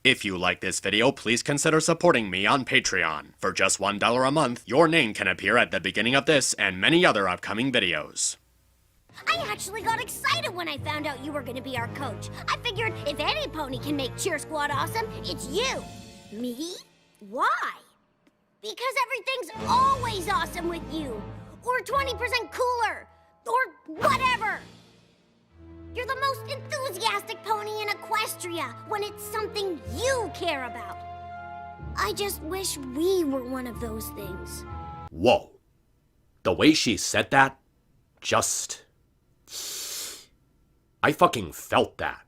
If you like this video, please consider supporting me on Patreon. For just $1 a month, your name can appear at the beginning of this and many other upcoming videos. I actually got excited when I found out you were gonna be our coach. I figured if any pony can make Cheer Squad awesome, it's you. Me? Why? Because everything's always awesome with you. Or 20% cooler. Or whatever. You're the most enthusiastic pony in Equestria when it's something you care about. I just wish we were one of those things. Whoa. The way she said that, just... I fucking felt that.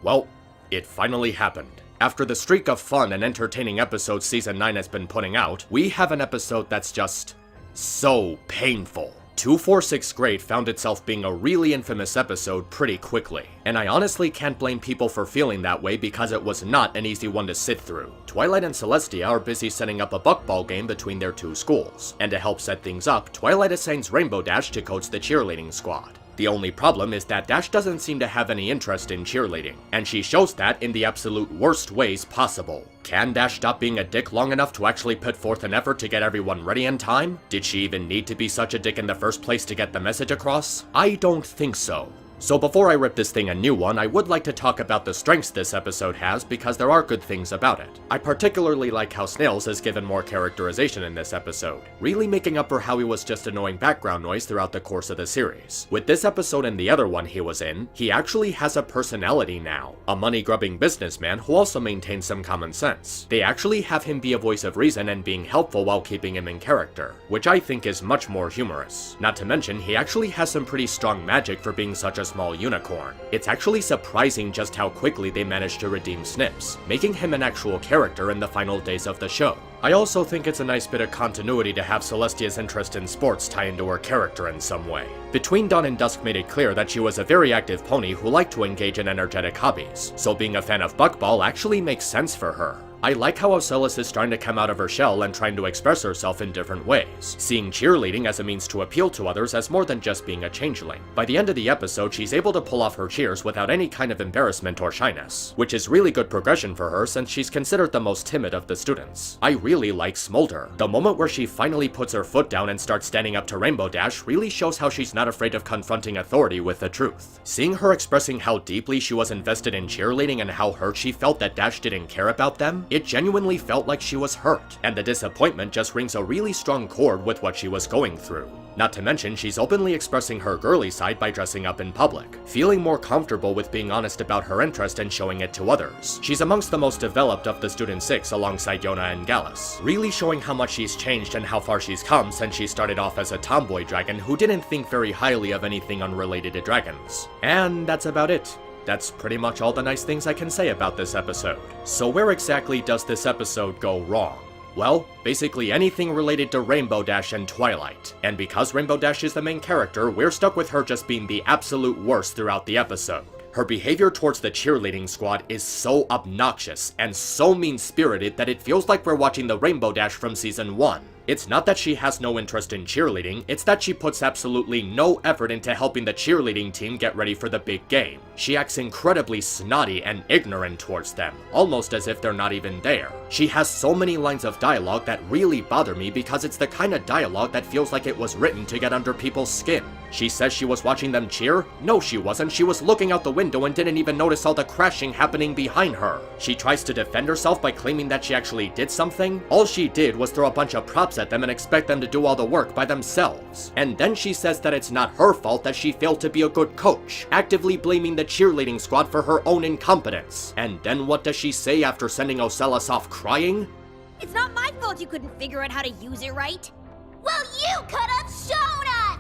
Well, it finally happened. After the streak of fun and entertaining episodes Season 9 has been putting out, we have an episode that's just so painful. 246 Grade found itself being a really infamous episode pretty quickly, and I honestly can't blame people for feeling that way because it was not an easy one to sit through. Twilight and Celestia are busy setting up a buckball game between their two schools, and to help set things up, Twilight assigns Rainbow Dash to coach the cheerleading squad. The only problem is that Dash doesn't seem to have any interest in cheerleading, and she shows that in the absolute worst ways possible. Can Dash stop being a dick long enough to actually put forth an effort to get everyone ready in time? Did she even need to be such a dick in the first place to get the message across? I don't think so. So before I rip this thing a new one, I would like to talk about the strengths this episode has because there are good things about it. I particularly like how Snails is given more characterization in this episode, really making up for how he was just annoying background noise throughout the course of the series. With this episode and the other one he was in, he actually has a personality now, a money-grubbing businessman who also maintains some common sense. They actually have him be a voice of reason and being helpful while keeping him in character, which I think is much more humorous. Not to mention, he actually has some pretty strong magic for being such a small unicorn. It's actually surprising just how quickly they managed to redeem Snips, making him an actual character in the final days of the show. I also think it's a nice bit of continuity to have Celestia's interest in sports tie into her character in some way. Between Dawn and Dusk made it clear that she was a very active pony who liked to engage in energetic hobbies, so being a fan of buckball actually makes sense for her. I like how Ocellus is trying to come out of her shell and trying to express herself in different ways, seeing cheerleading as a means to appeal to others as more than just being a changeling. By the end of the episode, she's able to pull off her cheers without any kind of embarrassment or shyness, which is really good progression for her since she's considered the most timid of the students. I really like Smolder. The moment where she finally puts her foot down and starts standing up to Rainbow Dash really shows how she's not afraid of confronting authority with the truth. Seeing her expressing how deeply she was invested in cheerleading and how hurt she felt that Dash didn't care about them, it genuinely felt like she was hurt, and the disappointment just rings a really strong chord with what she was going through. Not to mention, she's openly expressing her girly side by dressing up in public, feeling more comfortable with being honest about her interest and showing it to others. She's amongst the most developed of the Student 6 alongside Yona and Gallus, really showing how much she's changed and how far she's come since she started off as a tomboy dragon who didn't think very highly of anything unrelated to dragons. And that's about it. That's pretty much all the nice things I can say about this episode. So where exactly does this episode go wrong? Well, basically anything related to Rainbow Dash and Twilight. And because Rainbow Dash is the main character, we're stuck with her just being the absolute worst throughout the episode. Her behavior towards the cheerleading squad is so obnoxious and so mean-spirited that it feels like we're watching the Rainbow Dash from Season 1. It's not that she has no interest in cheerleading, it's that she puts absolutely no effort into helping the cheerleading team get ready for the big game. She acts incredibly snotty and ignorant towards them, almost as if they're not even there. She has so many lines of dialogue that really bother me because it's the kind of dialogue that feels like it was written to get under people's skin. She says she was watching them cheer? No, she wasn't. She was looking out the window and didn't even notice all the crashing happening behind her. She tries to defend herself by claiming that she actually did something. All she did was throw a bunch of props at them and expect them to do all the work by themselves. And then she says that it's not her fault that she failed to be a good coach, actively blaming the cheerleading squad for her own incompetence. And then what does she say after sending Ocellus off crying? It's not my fault you couldn't figure out how to use it right. Well, you could have shown us!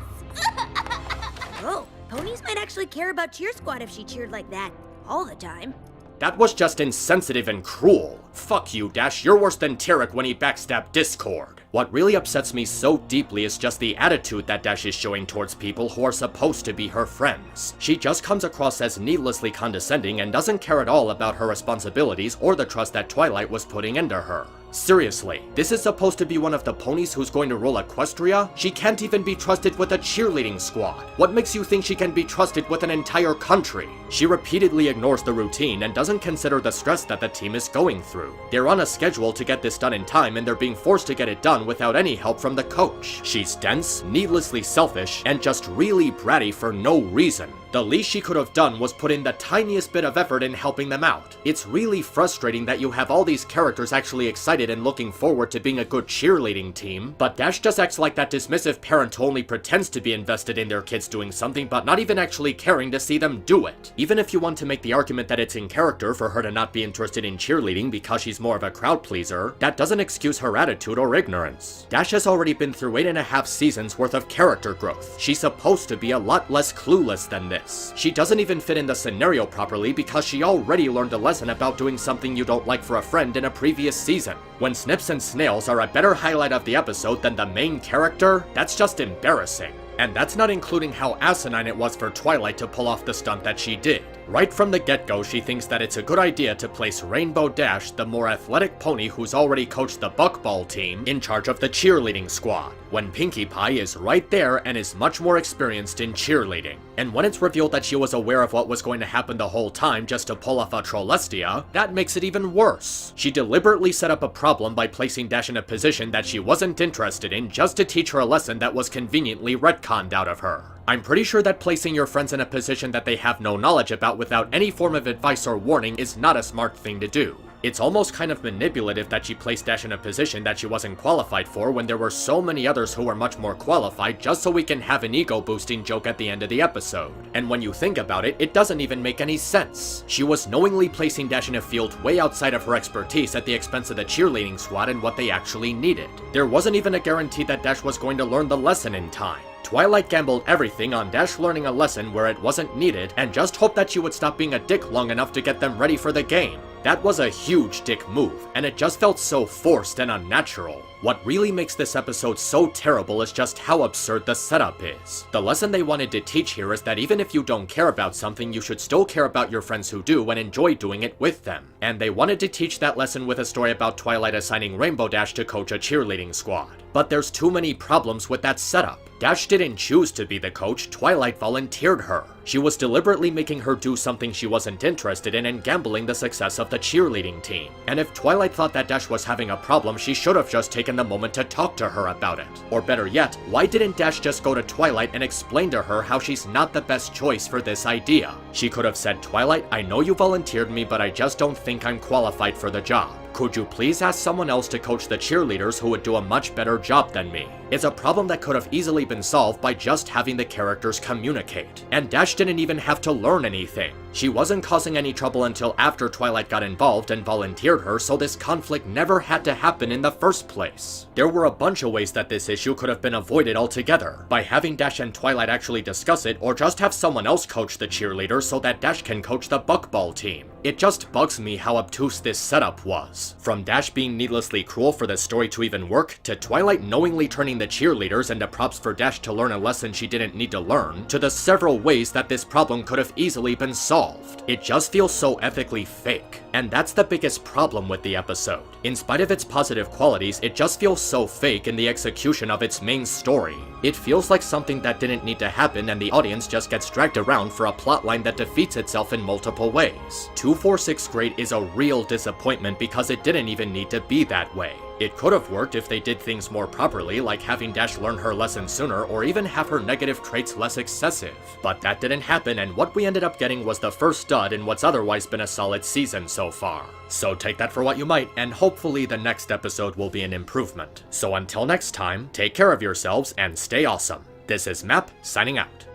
Oh, ponies might actually care about Cheer Squad if she cheered like that all the time. That was just insensitive and cruel. Fuck you, Dash, you're worse than Tarek when he backstabbed Discord. What really upsets me so deeply is just the attitude that Dash is showing towards people who are supposed to be her friends. She just comes across as needlessly condescending and doesn't care at all about her responsibilities or the trust that Twilight was putting into her. Seriously, this is supposed to be one of the ponies who's going to rule Equestria? She can't even be trusted with a cheerleading squad. What makes you think she can be trusted with an entire country? She repeatedly ignores the routine and doesn't consider the stress that the team is going through. They're on a schedule to get this done in time and they're being forced to get it done without any help from the coach. She's dense, needlessly selfish, and just really bratty for no reason. The least she could have done was put in the tiniest bit of effort in helping them out. It's really frustrating that you have all these characters actually excited and looking forward to being a good cheerleading team, but Dash just acts like that dismissive parent who only pretends to be invested in their kids doing something but not even actually caring to see them do it. Even if you want to make the argument that it's in character for her to not be interested in cheerleading because she's more of a crowd pleaser, that doesn't excuse her attitude or ignorance. Dash has already been through 8.5 seasons worth of character growth. She's supposed to be a lot less clueless than this. She doesn't even fit in the scenario properly because she already learned a lesson about doing something you don't like for a friend in a previous season. When Snips and Snails are a better highlight of the episode than the main character, that's just embarrassing. And that's not including how asinine it was for Twilight to pull off the stunt that she did. Right from the get-go, she thinks that it's a good idea to place Rainbow Dash, the more athletic pony who's already coached the buckball team, in charge of the cheerleading squad, when Pinkie Pie is right there and is much more experienced in cheerleading. And when it's revealed that she was aware of what was going to happen the whole time just to pull off a Trollestia, that makes it even worse. She deliberately set up a problem by placing Dash in a position that she wasn't interested in just to teach her a lesson that was conveniently retconned out of her. I'm pretty sure that placing your friends in a position that they have no knowledge about without any form of advice or warning is not a smart thing to do. It's almost kind of manipulative that she placed Dash in a position that she wasn't qualified for when there were so many others who were much more qualified just so we can have an ego-boosting joke at the end of the episode. And when you think about it, it doesn't even make any sense. She was knowingly placing Dash in a field way outside of her expertise at the expense of the cheerleading squad and what they actually needed. There wasn't even a guarantee that Dash was going to learn the lesson in time. Twilight gambled everything on Dash learning a lesson where it wasn't needed and just hoped that she would stop being a dick long enough to get them ready for the game. That was a huge dick move, and it just felt so forced and unnatural. What really makes this episode so terrible is just how absurd the setup is. The lesson they wanted to teach here is that even if you don't care about something, you should still care about your friends who do and enjoy doing it with them. And they wanted to teach that lesson with a story about Twilight assigning Rainbow Dash to coach a cheerleading squad. But there's too many problems with that setup. Dash didn't choose to be the coach, Twilight volunteered her. She was deliberately making her do something she wasn't interested in and gambling the success of the cheerleading team. And if Twilight thought that Dash was having a problem, she should have just taken the moment to talk to her about it. Or better yet, why didn't Dash just go to Twilight and explain to her how she's not the best choice for this idea? She could have said, Twilight, I know you volunteered me, but I just don't think I'm qualified for the job. Could you please ask someone else to coach the cheerleaders who would do a much better job than me? It's a problem that could have easily been solved by just having the characters communicate. And Dash didn't even have to learn anything. She wasn't causing any trouble until after Twilight got involved and volunteered her, so this conflict never had to happen in the first place. There were a bunch of ways that this issue could have been avoided altogether, by having Dash and Twilight actually discuss it, or just have someone else coach the cheerleaders so that Dash can coach the buckball team. It just bugs me how obtuse this setup was. From Dash being needlessly cruel for the story to even work, to Twilight knowingly turning the cheerleaders into props for Dash to learn a lesson she didn't need to learn, to the several ways that this problem could have easily been solved. It just feels so ethically fake. And that's the biggest problem with the episode. In spite of its positive qualities, it just feels so fake in the execution of its main story. It feels like something that didn't need to happen and the audience just gets dragged around for a plotline that defeats itself in multiple ways. 246 grade is a real disappointment because it didn't even need to be that way. It could have worked if they did things more properly, like having Dash learn her lesson sooner or even have her negative traits less excessive. But that didn't happen, and what we ended up getting was the first dud in what's otherwise been a solid season so far. So take that for what you might, and hopefully the next episode will be an improvement. So until next time, take care of yourselves and stay awesome. This is Map, signing out.